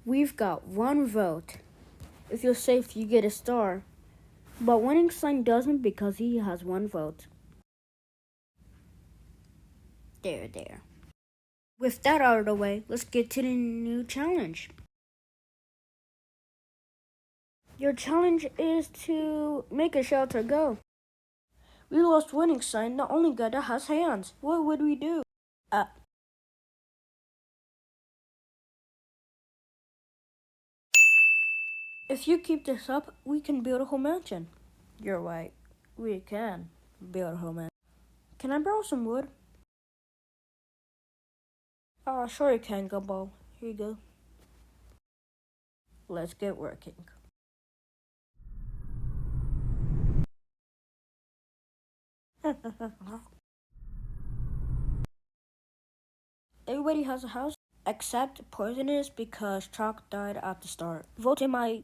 We've got one vote. If you're safe, you get a star. But winning sign doesn't because he has one vote. There. With that out of the way, let's get to the new challenge. Your challenge is to make a shelter go. We lost winning sign, the only guy that has hands. What would we do? If you keep this up, we can build a whole mansion. You're right. We can build a whole mansion. Can I borrow some wood? Sure you can, Gumball. Here you go. Let's get working. Everybody has a house except Poisonous because Chalk died at the start. Vote in my